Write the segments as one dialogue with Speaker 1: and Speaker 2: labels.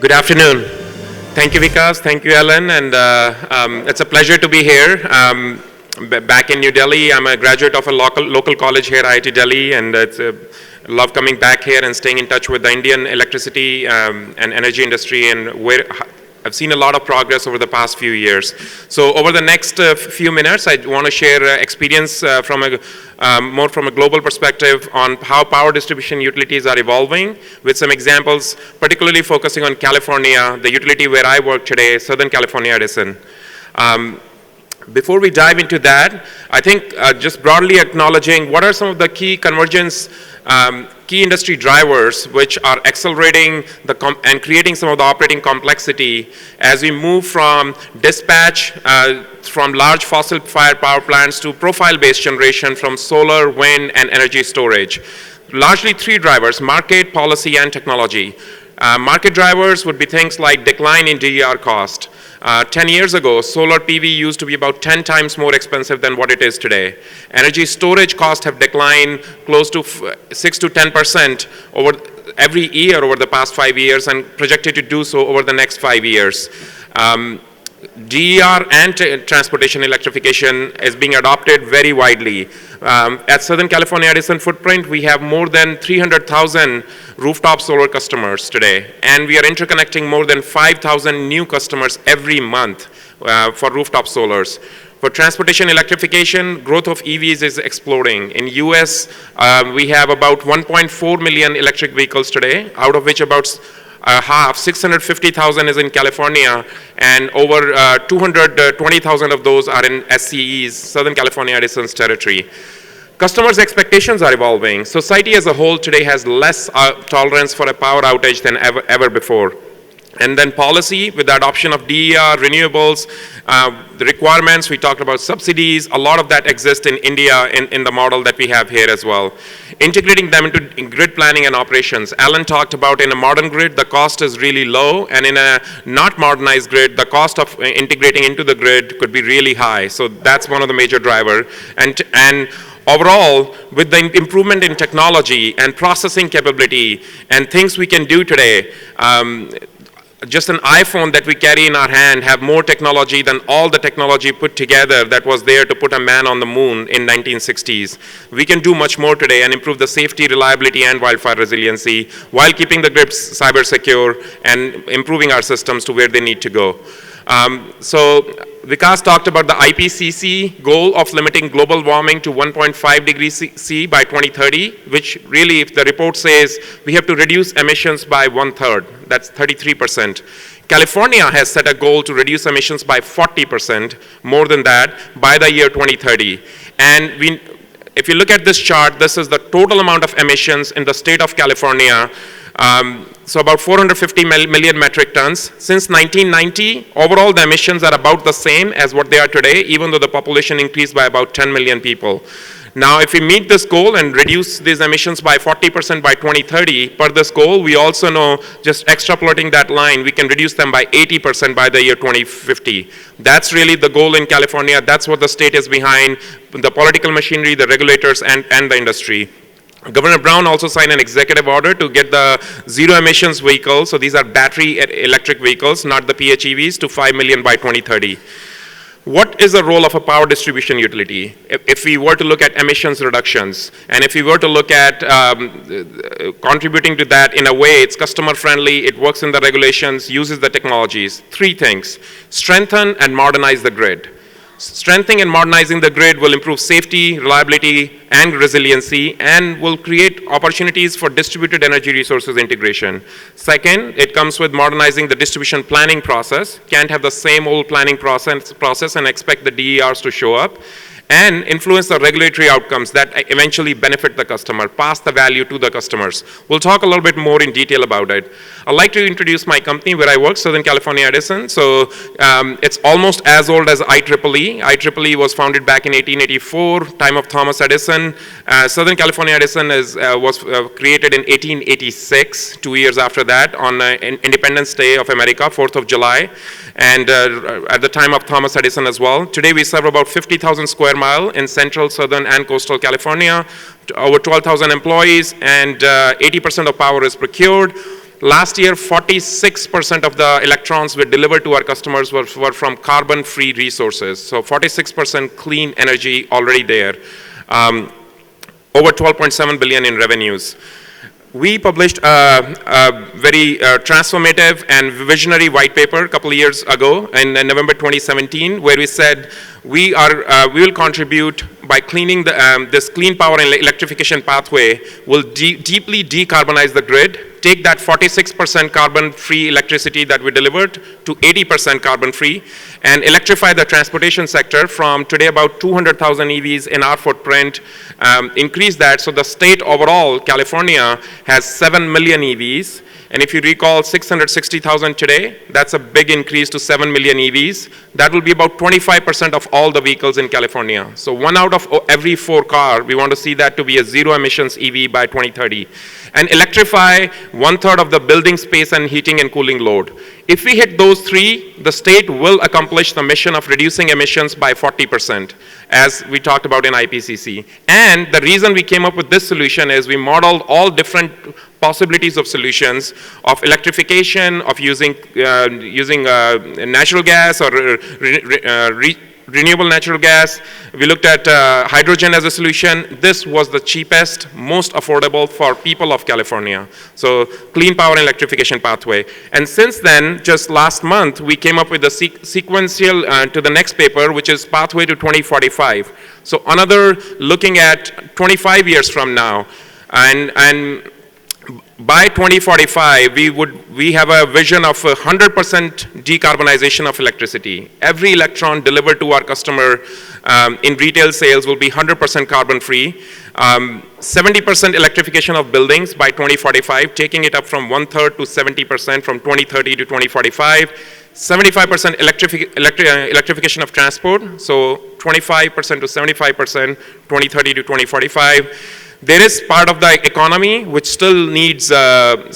Speaker 1: Good afternoon. Thank you, Vikas. Thank you, Ellen. And it's a pleasure to be here. Back in New Delhi, I'm a graduate of a local college here, IIT Delhi, and love coming back here and staying in touch with the Indian electricity and energy industry, and where I've seen a lot of progress over the past few years. So over the next few minutes, I want to share experience more from a global perspective on how power distribution utilities are evolving, with some examples, particularly focusing on California, the utility where I work today, Southern California Edison. Before we dive into that, I think just broadly acknowledging what are some of the key convergence, key industry drivers which are accelerating and creating some of the operating complexity as we move from dispatch from large fossil-fired power plants to profile-based generation from solar, wind, and energy storage. Largely three drivers: market, policy, and technology. Market drivers would be things like decline in DER cost. 10 years ago, solar PV used to be about 10 times more expensive than what it is today. Energy storage costs have declined close to 6 to 10% every year over the past 5 years, and projected to do so over the next 5 years. DER and transportation electrification is being adopted very widely. At Southern California Edison footprint, we have more than 300,000 rooftop solar customers today, and we are interconnecting more than 5,000 new customers every month for rooftop solars. For transportation electrification, growth of EVs is exploding. In US, we have about 1.4 million electric vehicles today, out of which about half, 650,000 is in California, and over 220,000 of those are in SCE's, Southern California Edison's territory. Customers' expectations are evolving. Society as a whole today has less tolerance for a power outage than ever before. And then policy, with the adoption of DER, renewables, the requirements, we talked about subsidies, a lot of that exists in India in the model that we have here as well. Integrating them into grid planning and operations. Alan talked about in a modern grid, the cost is really low, and in a not modernized grid, the cost of integrating into the grid could be really high. So that's one of the major drivers. And overall, with the improvement in technology and processing capability and things we can do today, just an iPhone that we carry in our hand have more technology than all the technology put together that was there to put a man on the moon in 1960s. We can do much more today and improve the safety, reliability, and wildfire resiliency while keeping the grids cyber secure and improving our systems to where they need to go. So Vikas talked about the IPCC goal of limiting global warming to 1.5 degrees C by 2030, which really, if the report says we have to reduce emissions by 1/3, that's 33%. California has set a goal to reduce emissions by 40%, more than that, by the year 2030. And if you look at this chart, this is the total amount of emissions in the state of California. So about 450 million metric tons. Since 1990, overall the emissions are about the same as what they are today, even though the population increased by about 10 million people. Now, if we meet this goal and reduce these emissions by 40% by 2030, per this goal, we also know, just extrapolating that line, we can reduce them by 80% by the year 2050. That's really the goal in California. That's what the state is behind, the political machinery, the regulators, and the industry. Governor Brown also signed an executive order to get the zero emissions vehicles, so these are battery electric vehicles, not the PHEVs, to 5 million by 2030. What is the role of a power distribution utility? If we were to look at emissions reductions, and if we were to look at contributing to that in a way, it's customer friendly, it works in the regulations, uses the technologies. Three things: strengthen and modernize the grid. Strengthening and modernizing the grid will improve safety, reliability, and resiliency, and will create opportunities for distributed energy resources integration. Second, it comes with modernizing the distribution planning process. Can't have the same old planning process and expect the DERs to show up. And influence the regulatory outcomes that eventually benefit the customer, pass the value to the customers. We'll talk a little bit more in detail about it. I'd like to introduce my company where I work, Southern California Edison. So it's almost as old as IEEE. IEEE was founded back in 1884, time of Thomas Edison. Southern California Edison was created in 1886, 2 years after that, on Independence Day of America, 4th of July. And at the time of Thomas Edison as well. Today we serve about 50,000 square miles in central, southern, and coastal California, over 12,000 employees, and 80% of power is procured. Last year, 46% of the electrons we delivered to our customers were from carbon-free resources. So 46% clean energy already there. Over 12.7 billion in revenues. We published a very transformative and visionary white paper a couple of years ago in November 2017, where we said we will contribute by cleaning this clean power and electrification pathway will deeply decarbonize the grid, take that 46% carbon-free electricity that we delivered to 80% carbon-free, and electrify the transportation sector from today about 200,000 EVs in our footprint, increase that. So the state overall, California, has 7 million EVs. And if you recall 660,000 today, that's a big increase to 7 million EVs. That will be about 25% of all the vehicles in California. So 1 out of every 4 car, we want to see that to be a zero emissions EV by 2030. And electrify 1/3 of the building space and heating and cooling load. If we hit those 3, the state will accomplish the mission of reducing emissions by 40%, as we talked about in IPCC. And the reason we came up with this solution is we modeled all different possibilities of solutions of electrification, of using natural gas or renewable natural gas. We looked at hydrogen as a solution. This was the cheapest, most affordable for people of California. So clean power and electrification pathway. And since then, just last month, we came up with a sequential to the next paper, which is pathway to 2045. So another looking at 25 years from now. And by 2045, we have a vision of 100% decarbonization of electricity. Every electron delivered to our customer in retail sales will be 100% carbon-free. 70% electrification of buildings by 2045, taking it up from 1/3 to 70% from 2030 to 2045. 75% electrification of transport, so 25% to 75%, 2030 to 2045. There is part of the economy which still needs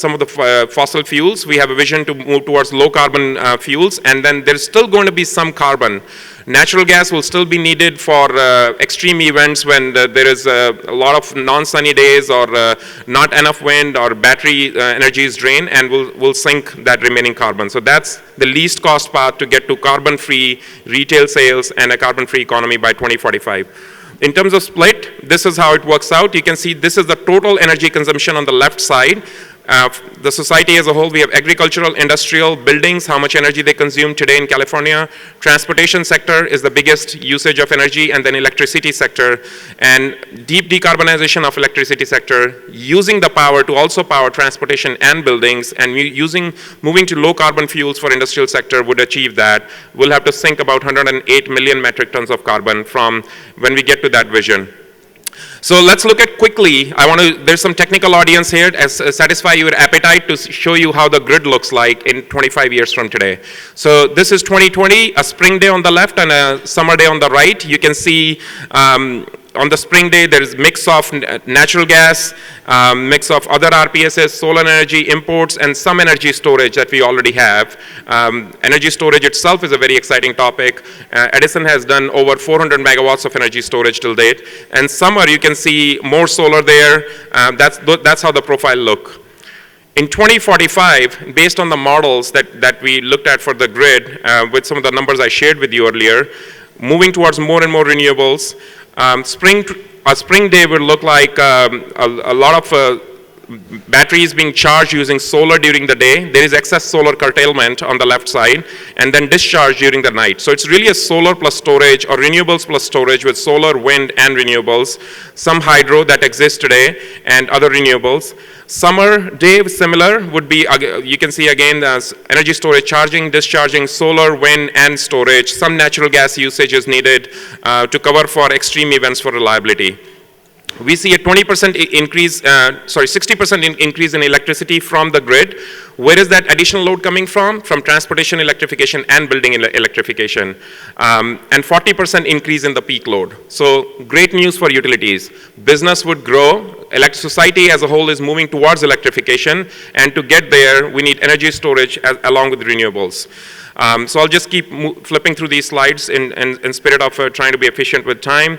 Speaker 1: some of the fossil fuels. We have a vision to move towards low carbon fuels, and then there's still going to be some carbon. Natural gas will still be needed for extreme events when there is a lot of non-sunny days or not enough wind or battery energy is drained, and will sink that remaining carbon. So that's the least cost path to get to carbon-free retail sales and a carbon-free economy by 2045. In terms of split, this is how it works out. You can see this is the total energy consumption on the left side. The society as a whole, we have agricultural, industrial, buildings, how much energy they consume today in California. Transportation sector is the biggest usage of energy, and then electricity sector. And deep decarbonization of electricity sector, using the power to also power transportation and buildings, and moving to low carbon fuels for industrial sector would achieve that. We'll have to sink about 108 million metric tons of carbon from when we get to that vision. So let's look at quickly, there's some technical audience here to satisfy your appetite to show you how the grid looks like in 25 years from today. So this is 2020, a spring day on the left and a summer day on the right. You can see on the spring day, there is mix of natural gas, mix of other RPSs, solar energy, imports, and some energy storage that we already have. Energy storage itself is a very exciting topic. Edison has done over 400 megawatts of energy storage till date. And summer, you can see more solar there. That's how the profile look. In 2045, based on the models that we looked at for the grid, with some of the numbers I shared with you earlier, moving towards more and more renewables, a spring day would look like a lot of batteries being charged using solar during the day. There is excess solar curtailment on the left side, and then discharge during the night. So it's really a solar plus storage or renewables plus storage with solar, wind, and renewables. Some hydro that exists today and other renewables. Summer day similar would be, you can see again, energy storage, charging, discharging, solar, wind, and storage. Some natural gas usage is needed to cover for extreme events for reliability. We see a 20% increase, 60% increase in electricity from the grid. Where is that additional load coming from? From transportation electrification and building electrification. And 40% increase in the peak load. So great news for utilities. Business would grow. Society as a whole is moving towards electrification. And to get there, we need energy storage along with renewables. So I'll just keep flipping through these slides in spirit of trying to be efficient with time.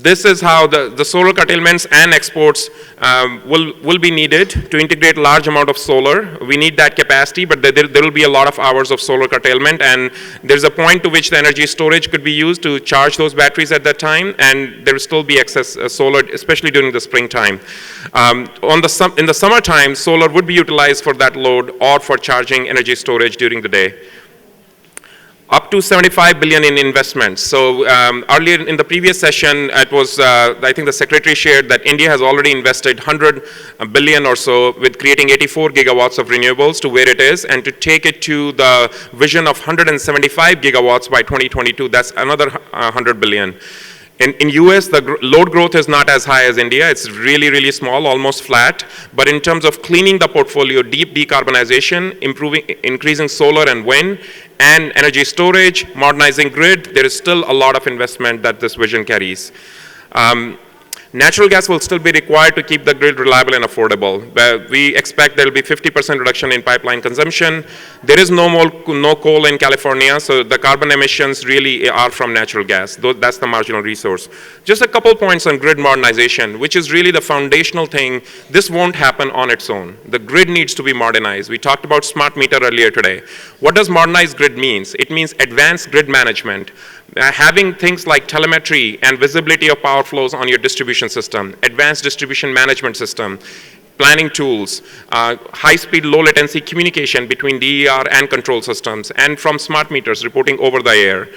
Speaker 1: this is how the solar curtailments and exports will be needed to integrate large amount of solar. We need that capacity, but there will be a lot of hours of solar curtailment, and there's a point to which the energy storage could be used to charge those batteries at that time, and there will still be excess solar, especially during the springtime. In the summertime, solar would be utilized for that load or for charging energy storage during the day. Up to 75 billion in investments. So earlier in the previous session, it was, I think the secretary shared that India has already invested 100 billion or so with creating 84 gigawatts of renewables to where it is, and to take it to the vision of 175 gigawatts by 2022, that's another 100 billion. In US, the load growth is not as high as India. It's really, really small, almost flat. But in terms of cleaning the portfolio, deep decarbonization, increasing solar and wind, and energy storage, modernizing grid, there is still a lot of investment that this vision carries. Natural gas will still be required to keep the grid reliable and affordable. We expect there will be 50% reduction in pipeline consumption. There is no coal in California, so the carbon emissions really are from natural gas. That's the marginal resource. Just a couple points on grid modernization, which is really the foundational thing. This won't happen on its own. The grid needs to be modernized. We talked about smart meter earlier today. What does modernized grid mean? It means advanced grid management. Having things like telemetry and visibility of power flows on your distribution system, advanced distribution management system, planning tools, high-speed, low-latency communication between DER and control systems, and from smart meters reporting over the air.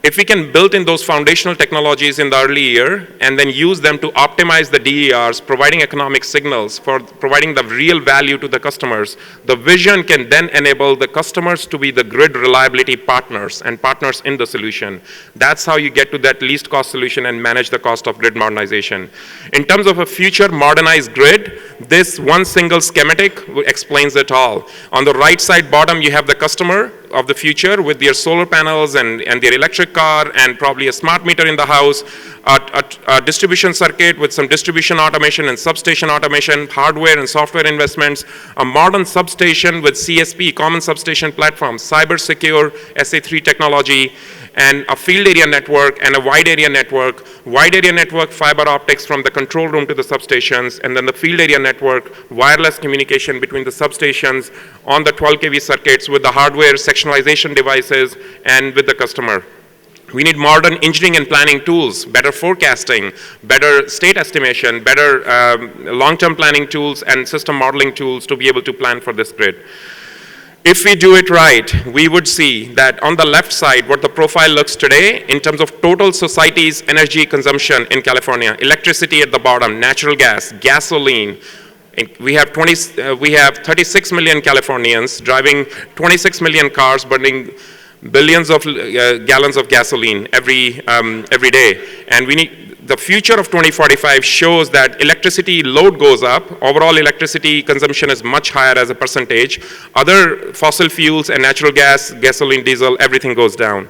Speaker 1: If we can build in those foundational technologies in the early year and then use them to optimize the DERs, providing economic signals for providing the real value to the customers, the vision can then enable the customers to be the grid reliability partners and partners in the solution. That's how you get to that least cost solution and manage the cost of grid modernization. In terms of a future modernized grid, this one single schematic explains it all. On the right side bottom, you have the customer of the future with their solar panels and their electric car and probably a smart meter in the house, a distribution circuit with some distribution automation and substation automation, hardware and software investments, a modern substation with CSP, common substation platform, cyber secure SA3 technology, and a field area network and a wide area network. Wide area network, fiber optics from the control room to the substations, and then the field area network, wireless communication between the substations on the 12 kV circuits with the hardware sectionalization devices and with the customer. We need modern engineering and planning tools, better forecasting, better state estimation, better long-term planning tools and system modeling tools to be able to plan for this grid. If we do it right, we would see that on the left side, what the profile looks today in terms of total society's energy consumption in California, electricity at the bottom, natural gas, gasoline. We have 36 million Californians driving 26 million cars, burning billions of gallons of gasoline every day. And we need, the future of 2045 shows that electricity load goes up, overall electricity consumption is much higher as a percentage. Other fossil fuels and natural gas, gasoline, diesel, everything goes down.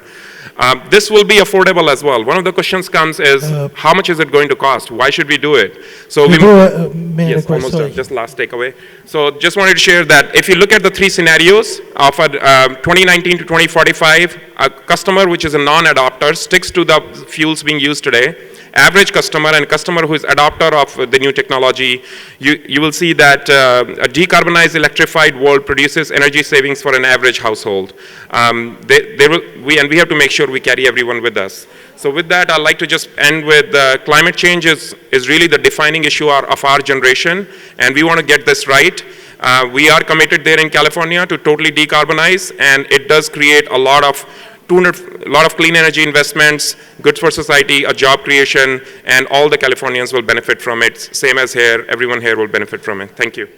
Speaker 1: This will be affordable as well. One of the questions comes is, how much is it going to cost? Why should we do it? So yes, almost done. Just last takeaway. So just wanted to share that if you look at the three scenarios of 2019 to 2045, a customer which is a non-adopter sticks to the fuels being used today. Average customer and customer who is adopter of the new technology, you will see that a decarbonized electrified world produces energy savings for an average household. We have to make sure we carry everyone with us. So with that, I'd like to just end with climate change is really the defining issue of our generation, and we want to get this right. We are committed there in California to totally decarbonize, and it does create a lot of clean energy investments, goods for society, a job creation, and all the Californians will benefit from it. Same as here, everyone here will benefit from it. Thank you.